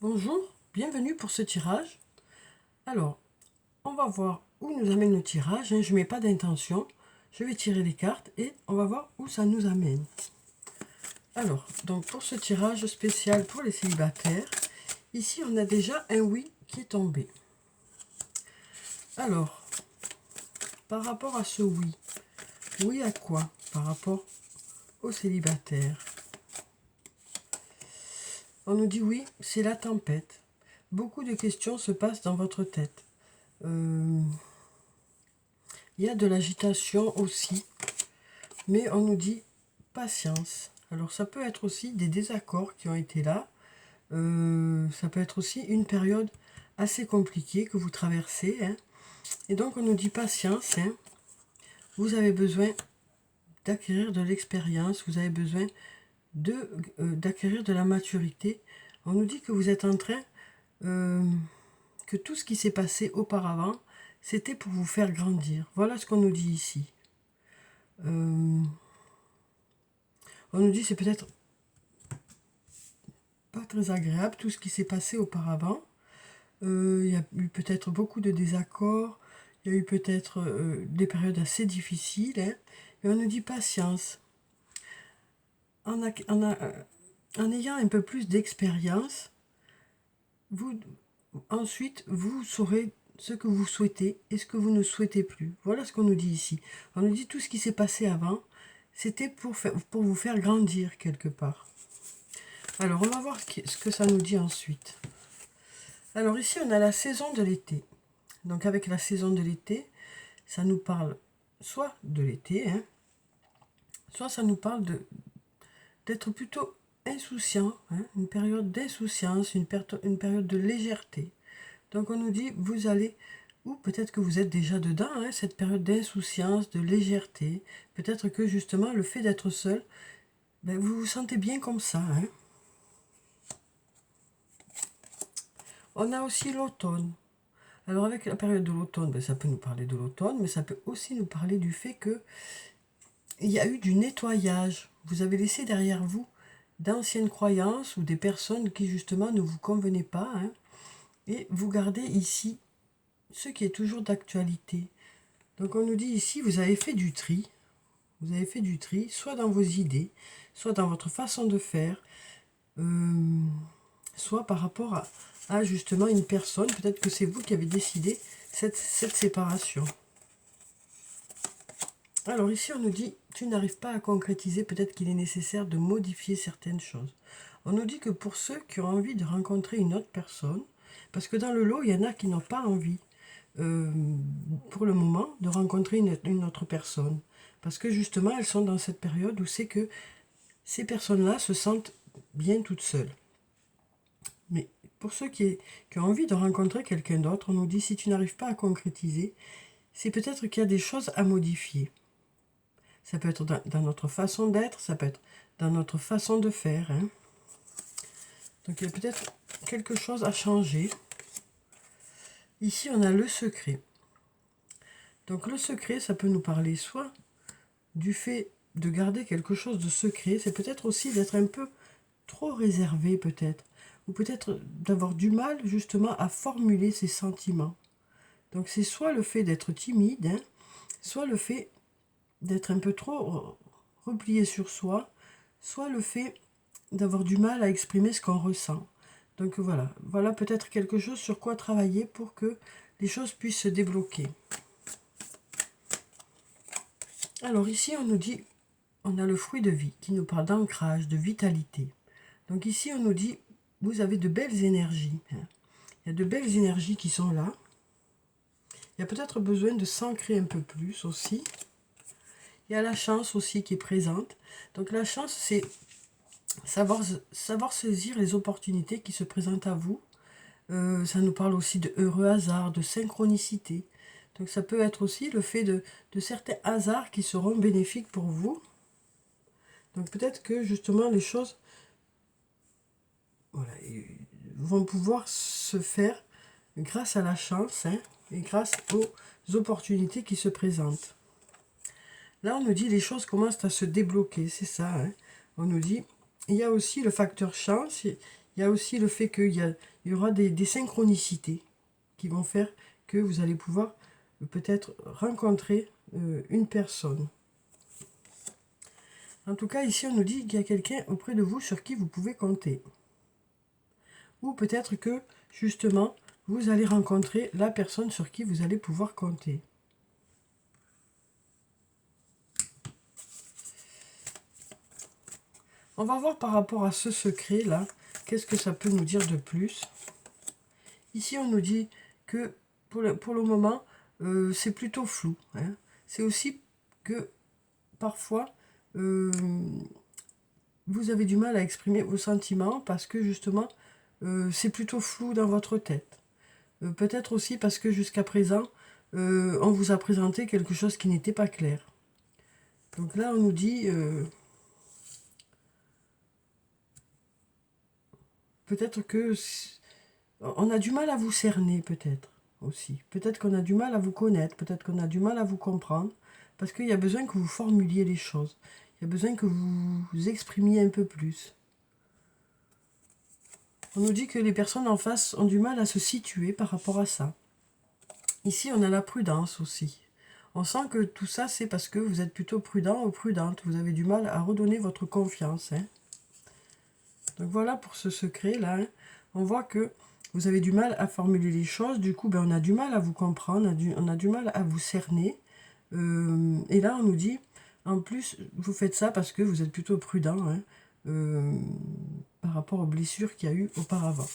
Bonjour, bienvenue pour ce tirage. Alors, on va voir où nous amène le tirage. Je ne mets pas d'intention. Je vais tirer les cartes et on va voir où ça nous amène. Alors, donc pour ce tirage spécial pour les célibataires, ici on a déjà un oui qui est tombé. Alors, par rapport à ce oui, oui à quoi? Par rapport aux célibataires. On nous dit oui, c'est la tempête. Beaucoup de questions se passent dans votre tête. Il y a de l'agitation aussi, mais on nous dit patience. Alors ça peut être aussi des désaccords qui ont été là. Ça peut être aussi une période assez compliquée que vous traversez. Et donc on nous dit patience. Vous avez besoin d'acquérir de l'expérience, vous avez besoin d'acquérir de la maturité. On nous dit que vous êtes en train, que tout ce qui s'est passé auparavant, c'était pour vous faire grandir. Voilà ce qu'on nous dit ici. On nous dit c'est peut-être pas très agréable tout ce qui s'est passé auparavant. Il y a eu peut-être beaucoup de désaccords, il y a eu peut-être des périodes assez difficiles. Et on nous dit patience. En ayant un peu plus d'expérience, ensuite vous saurez ce que vous souhaitez et ce que vous ne souhaitez plus. Voilà ce qu'on nous dit ici. On nous dit tout ce qui s'est passé avant, c'était pour vous faire grandir quelque part. Alors, on va voir ce que ça nous dit ensuite. Alors ici, on a la saison de l'été. Donc avec la saison de l'été, ça nous parle soit de l'été, soit ça nous parle d'être plutôt insouciant, une période d'insouciance, une période de légèreté. Donc on nous dit, vous allez, ou peut-être que vous êtes déjà dedans, cette période d'insouciance, de légèreté. Peut-être que justement, le fait d'être seul, vous vous sentez bien comme ça. On a aussi l'automne. Alors avec la période de l'automne, ça peut nous parler de l'automne, mais ça peut aussi nous parler du fait que il y a eu du nettoyage. Vous avez laissé derrière vous d'anciennes croyances ou des personnes qui justement ne vous convenaient pas. Et vous gardez ici ce qui est toujours d'actualité. Donc on nous dit ici, vous avez fait du tri. Vous avez fait du tri, soit dans vos idées, soit dans votre façon de faire, soit par rapport à justement une personne. Peut-être que c'est vous qui avez décidé cette séparation. Alors ici on nous dit, tu n'arrives pas à concrétiser, peut-être qu'il est nécessaire de modifier certaines choses. On nous dit que pour ceux qui ont envie de rencontrer une autre personne, parce que dans le lot, il y en a qui n'ont pas envie, pour le moment, de rencontrer une autre personne. Parce que justement, elles sont dans cette période où c'est que ces personnes-là se sentent bien toutes seules. Mais pour ceux qui ont envie de rencontrer quelqu'un d'autre, on nous dit, si tu n'arrives pas à concrétiser, c'est peut-être qu'il y a des choses à modifier. Ça peut être dans notre façon d'être, ça peut être dans notre façon de faire. Donc il y a peut-être quelque chose à changer. Ici, on a le secret. Donc le secret, ça peut nous parler soit du fait de garder quelque chose de secret, c'est peut-être aussi d'être un peu trop réservé peut-être, ou peut-être d'avoir du mal justement à formuler ses sentiments. Donc c'est soit le fait d'être timide, soit le fait d'être un peu trop replié sur soi, soit le fait d'avoir du mal à exprimer ce qu'on ressent. Donc voilà peut-être quelque chose sur quoi travailler pour que les choses puissent se débloquer. Alors ici on nous dit, on a le fruit de vie qui nous parle d'ancrage, de vitalité. Donc ici on nous dit, vous avez de belles énergies. Il y a de belles énergies qui sont là. Il y a peut-être besoin de s'ancrer un peu plus aussi. Il y a la chance aussi qui est présente. Donc la chance, c'est savoir saisir les opportunités qui se présentent à vous. Ça nous parle aussi de heureux hasard, de synchronicité. Donc ça peut être aussi le fait de certains hasards qui seront bénéfiques pour vous. Donc peut-être que justement les choses vont pouvoir se faire grâce à la chance et grâce aux opportunités qui se présentent. Là on nous dit les choses commencent à se débloquer, c'est ça. On nous dit, il y a aussi le facteur chance, il Il y a aussi le fait il y aura des synchronicités qui vont faire que vous allez pouvoir peut-être rencontrer une personne. En tout cas, ici, on nous dit qu'il y a quelqu'un auprès de vous sur qui vous pouvez compter. Ou peut-être que, justement, vous allez rencontrer la personne sur qui vous allez pouvoir compter. On va voir par rapport à ce secret-là, qu'est-ce que ça peut nous dire de plus. Ici, on nous dit que pour le moment, c'est plutôt flou. Hein. C'est aussi que parfois, vous avez du mal à exprimer vos sentiments parce que justement, c'est plutôt flou dans votre tête. Peut-être aussi parce que jusqu'à présent, on vous a présenté quelque chose qui n'était pas clair. Donc là, on nous dit... peut-être que... On a du mal à vous cerner, peut-être, aussi. Peut-être qu'on a du mal à vous connaître, peut-être qu'on a du mal à vous comprendre, parce qu'il y a besoin que vous formuliez les choses. Il y a besoin que vous vous exprimiez un peu plus. On nous dit que les personnes en face ont du mal à se situer par rapport à ça. Ici, on a la prudence aussi. On sent que tout ça, c'est parce que vous êtes plutôt prudent ou prudente. Vous avez du mal à redonner votre confiance. Hein. Donc voilà pour ce secret-là. Hein. On voit que vous avez du mal à formuler les choses. Du coup, on a du mal à vous comprendre. On a du mal à vous cerner. Et là, on nous dit, en plus, vous faites ça parce que vous êtes plutôt prudent. Hein, par rapport aux blessures qu'il y a eu auparavant.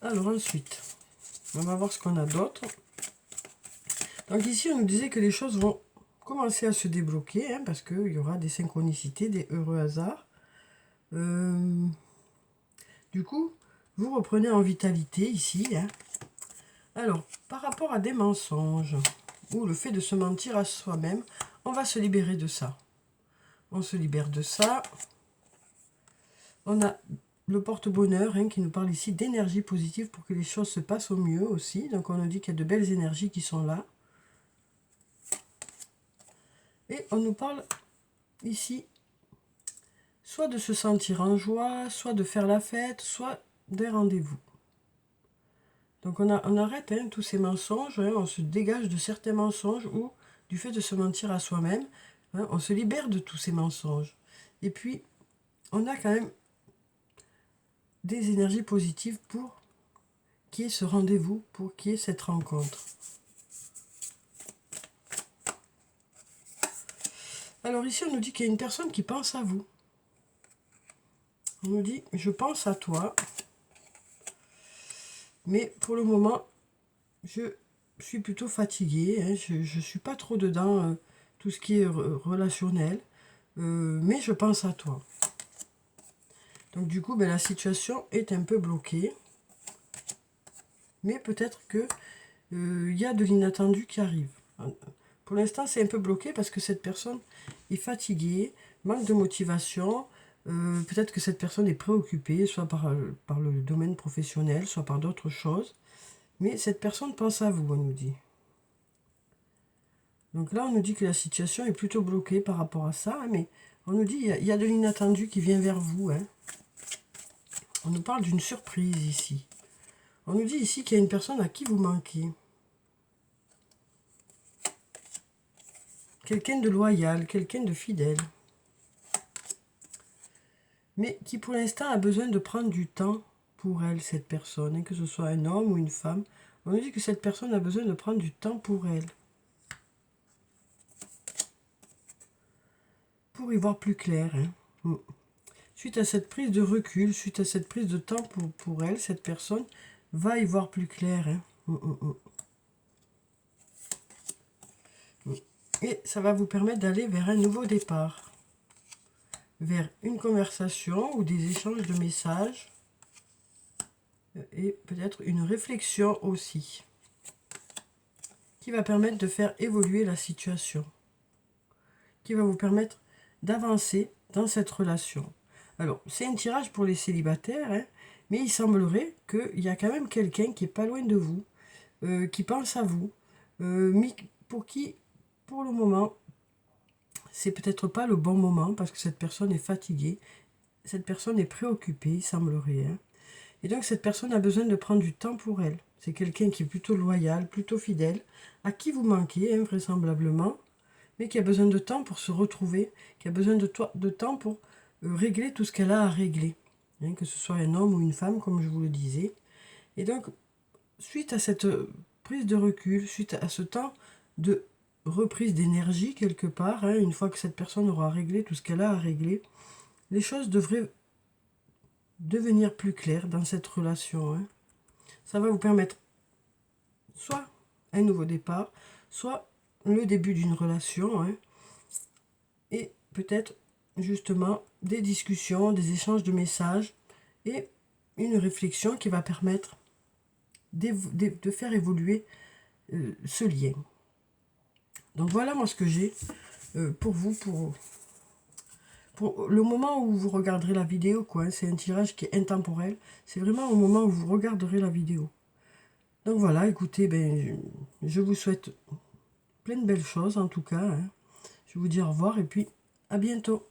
Alors ensuite, on va voir ce qu'on a d'autre. Donc ici, on nous disait que les choses vont commencer à se débloquer, hein, parce qu'il y aura des synchronicités, des heureux hasards. Du coup, vous reprenez en vitalité ici. Hein. Alors, par rapport à des mensonges, ou le fait de se mentir à soi-même, on va se libérer de ça. On se libère de ça. On a le porte-bonheur hein, qui nous parle ici d'énergie positive pour que les choses se passent au mieux aussi. Donc on nous dit qu'il y a de belles énergies qui sont là. Et on nous parle ici soit de se sentir en joie, soit de faire la fête, soit des rendez-vous. Donc on arrête hein, tous ces mensonges, hein, on se dégage de certains mensonges ou du fait de se mentir à soi-même. Hein, on se libère de tous ces mensonges. Et puis, on a quand même des énergies positives pour qu'il y ait ce rendez-vous, pour qu'il y ait cette rencontre. Alors ici, on nous dit qu'il y a une personne qui pense à vous. On nous dit, je pense à toi, mais pour le moment, je suis plutôt fatiguée. Hein, je ne suis pas trop dedans tout ce qui est relationnel, mais je pense à toi. Donc du coup, la situation est un peu bloquée. Mais peut-être que y a de l'inattendu qui arrive. Pour l'instant, c'est un peu bloqué parce que cette personne est fatiguée, manque de motivation. Peut-être que cette personne est préoccupée, soit par le domaine professionnel, soit par d'autres choses. Mais cette personne pense à vous, on nous dit. Donc là, on nous dit que la situation est plutôt bloquée par rapport à ça. Mais on nous dit qu'il y a de l'inattendu qui vient vers vous. Hein. On nous parle d'une surprise ici. On nous dit ici qu'il y a une personne à qui vous manquez. Quelqu'un de loyal, quelqu'un de fidèle. Mais qui pour l'instant a besoin de prendre du temps pour elle, cette personne. Hein, que ce soit un homme ou une femme. On nous dit que cette personne a besoin de prendre du temps pour elle. Pour y voir plus clair. Hein. Suite à cette prise de recul, suite à cette prise de temps pour elle, cette personne va y voir plus clair. Hein. Et ça va vous permettre d'aller vers un nouveau départ. Vers une conversation ou des échanges de messages. Et peut-être une réflexion aussi. Qui va permettre de faire évoluer la situation. Qui va vous permettre d'avancer dans cette relation. Alors, c'est un tirage pour les célibataires, hein, mais il semblerait qu'il y a quand même quelqu'un qui est pas loin de vous, qui pense à vous, mais pour qui, pour le moment, c'est peut-être pas le bon moment parce que cette personne est fatiguée, cette personne est préoccupée, il semblerait. Hein. Et donc cette personne a besoin de prendre du temps pour elle. C'est quelqu'un qui est plutôt loyal, plutôt fidèle, à qui vous manquez, hein, vraisemblablement, mais qui a besoin de temps pour se retrouver, qui a besoin de temps pour régler tout ce qu'elle a à régler. Hein, que ce soit un homme ou une femme, comme je vous le disais. Et donc, suite à cette prise de recul, suite à ce temps de reprise d'énergie quelque part, hein, une fois que cette personne aura réglé tout ce qu'elle a à régler, les choses devraient devenir plus claires dans cette relation. Hein. Ça va vous permettre soit un nouveau départ, soit le début d'une relation, hein, et peut-être justement des discussions, des échanges de messages et une réflexion qui va permettre de faire évoluer ce lien. Donc voilà moi ce que j'ai pour vous, pour le moment où vous regarderez la vidéo, quoi. Hein, c'est un tirage qui est intemporel. C'est vraiment au moment où vous regarderez la vidéo. Donc voilà, écoutez, ben, je vous souhaite plein de belles choses en tout cas. Hein. Je vous dis au revoir et puis à bientôt.